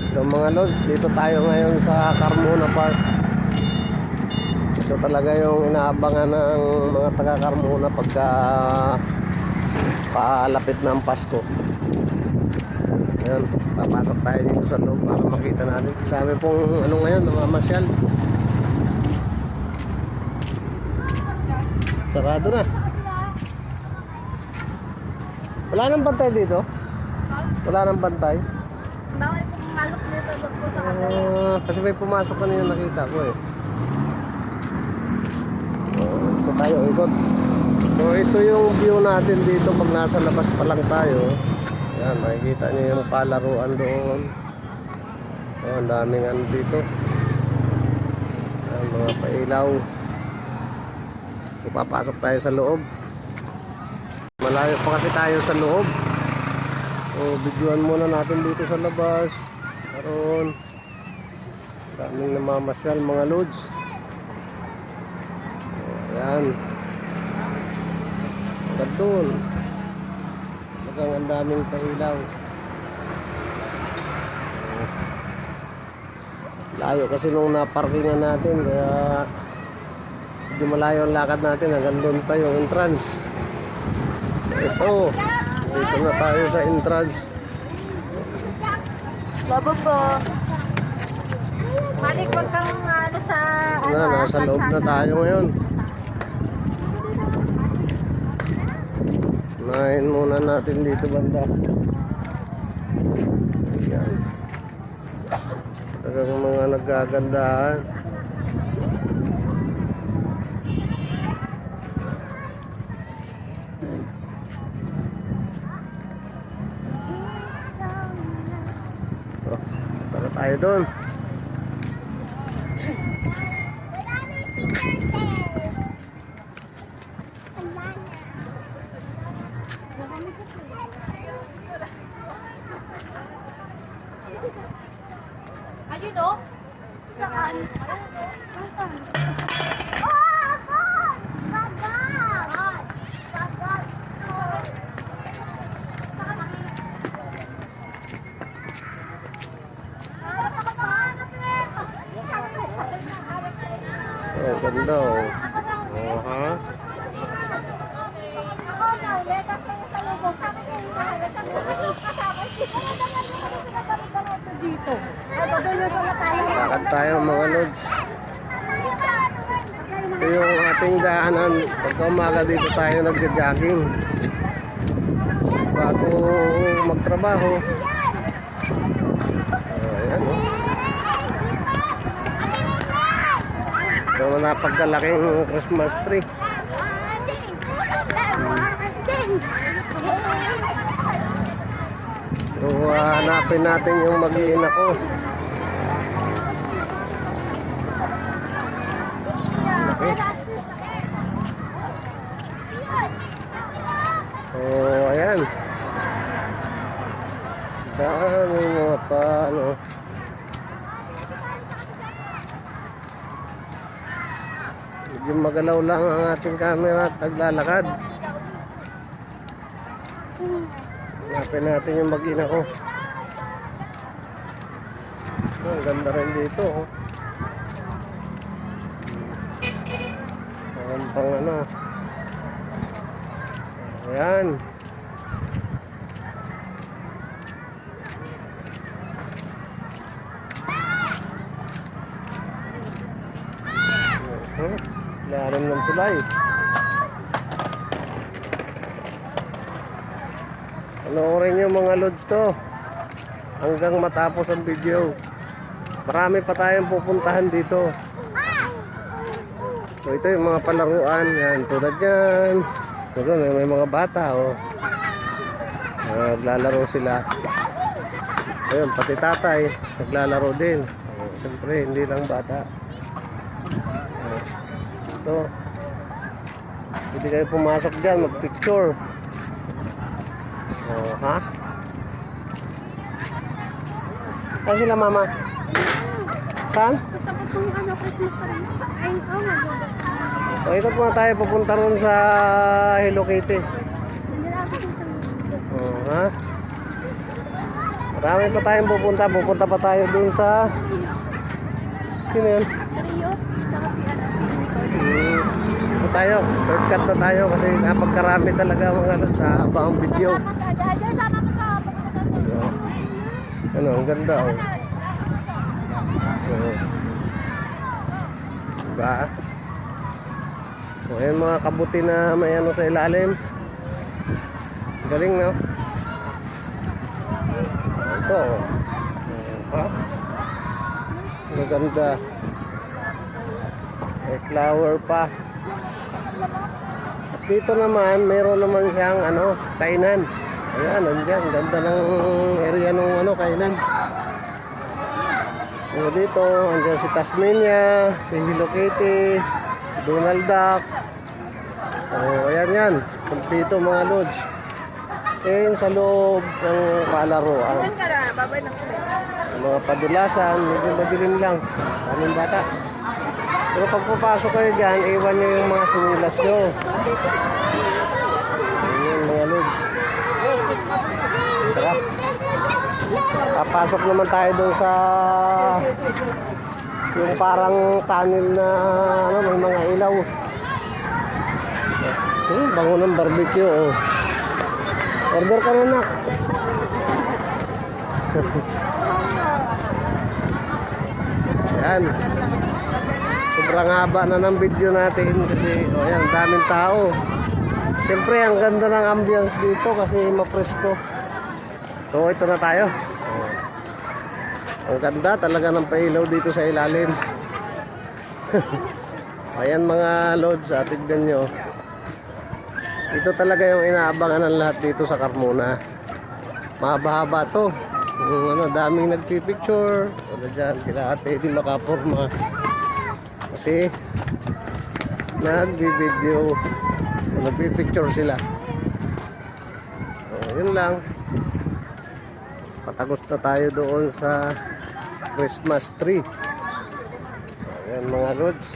So mga lods, dito tayo ngayon sa Carmona Park. Ito talaga yung inaabangan ng mga taga Carmona pagka palapit na ang Pasko. Ayan, papasok tayo dito sa loob para makita natin. Dami pong ano ngayon, namamasyal. Sarado na. Wala nang bantay dito? Wala nang bantay? Bawal pong malok dito doon po sa kanila. Kasi may pumasok kanina, nakita ko eh. Ito tayo, ikot. So ito yung view natin dito pag nasa labas pa lang tayo. Ayan, makikita nyo yung palaruan doon. Ayan, daming ano dito. Ayan, mga pailaw. Papasok tayo sa loob. Malayo pa kasi tayo sa loob. So videoan muna natin dito sa labas. Karoon daming namamasyal mga lods. Ayan, hanggang doon hanggang ang daming pailaw. Layo kasi nung naparkingan natin, kaya hindi malayo ang lakad natin. Hanggang doon pa yung entrance. Ito, dito na tayo sa entrance. Babo po. Balik wag kang ano sa Nasa loob na tayo ngayon. Unahin muna natin dito banda. Ayan. Talagang mga nagagandaan. Oh, tara tayo doon. Ayun o. Saan? Oh, ganda oh. Oh, ha? Lakad tayo mga lods. Ito yung ating daanan. Pagka umaga dito tayo nagja-jogging bago magtrabaho. Ayan oh. Ito na napagkalaking Christmas tree. So hanapin natin yung mag-iina ko. Okay. So ayan, dami mga paano. Medyo magalaw lang ang ating camera at naglalakad. Hanapin natin yung mag-ina ko. Oh, ang ganda rin dito oh. Parang pang ano. Ayan. Lalim ng tulay. Panoorin nyo mga lods to hanggang matapos ang video. Marami pa tayong pupuntahan dito. So ito yung mga palaruan. Yan, tulad yan. Ito, may mga bata oh. Naglalaro sila. Ayun, pati tatay naglalaro din. Siyempre hindi lang bata. Ito, hindi kayo pumasok dyan, mag-picture. Oh, ha? Saan sila mama? Saan? Tapos kung ano, Christmas pa rin. Ay, oh my God. So ikot muna tayo papunta ron sa Hello Kitty. Hindi na ako dito. Oh, ha? Marami pa tayong pupunta. Pupunta pa tayo dun sa... Sino yun? Rio, tsaka si Nicole. Ito tayo. Shortcut na tayo kasi napagkarami talaga mga ano, sa habang video. Sama ka, Dada, sama mo sa pagkakataon. Ano, ang ganda oh. Oo. Diba? So, ayan mga kabuti na may ano sa ilalim. Galing, no? Ito oh. Ha? Maganda. May flower pa. At dito naman, mayroon naman siyang ano, kainan. Ayan, nandiyan. Ganda ng area ng ano, kainan. So dito, andyan si Tasmania, si Hello Kitty, si Donald Duck. So, ayan yan. Dito mga lods. And sa loob ng palaruan. Iwan ka na, babay ng kulit. Ang mga padulasan, medyo madilim lang. Kaming bata. Pero pag papasok kayo dyan, iwan nyo yung mga sinilas nyo. Ayan mga lods. Tara. Papasok naman tayo doon sa yung parang tunnel na ano, may mga ilaw. Bango ng barbecue oh. Order ka na nak. Yan. Sobrang haba na ng video natin kasi oh yan, daming tao. Siyempre ang ganda ng ambience dito kasi mapresko. So ito na tayo. Ang ganda talaga ng pailaw dito sa ilalim. Ayan mga lods, tignan nyo. Ito talaga yung inaabangan ng lahat dito sa Carmona. Mahaba-haba to. Ano, daming nagpipicture. Ano dyan, sila ate di makaporma. Kasi nagbi-video, nagpipicture sila. So, yun lang. Patagos na tayo doon sa Christmas tree. Ayan mga lods.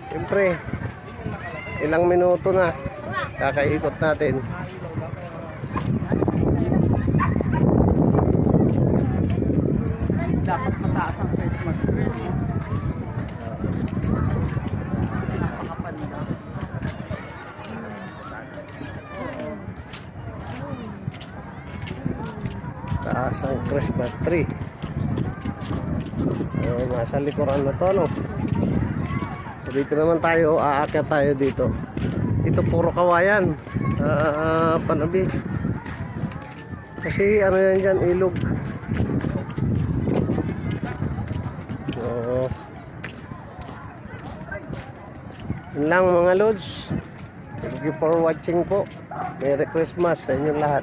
Siyempre, ilang minuto na kakaikot natin. Dapat mataas ang Christmas tree. Napakapanda. Taas ang Christmas tree. Nasa likuran na to, no? Dito naman tayo, aakyat tayo dito. Ito puro kawayan. Panabi. Kasi ano yan dyan, ilog. So, yun lang mga lods. Thank you for watching po. Merry Christmas sa inyong lahat.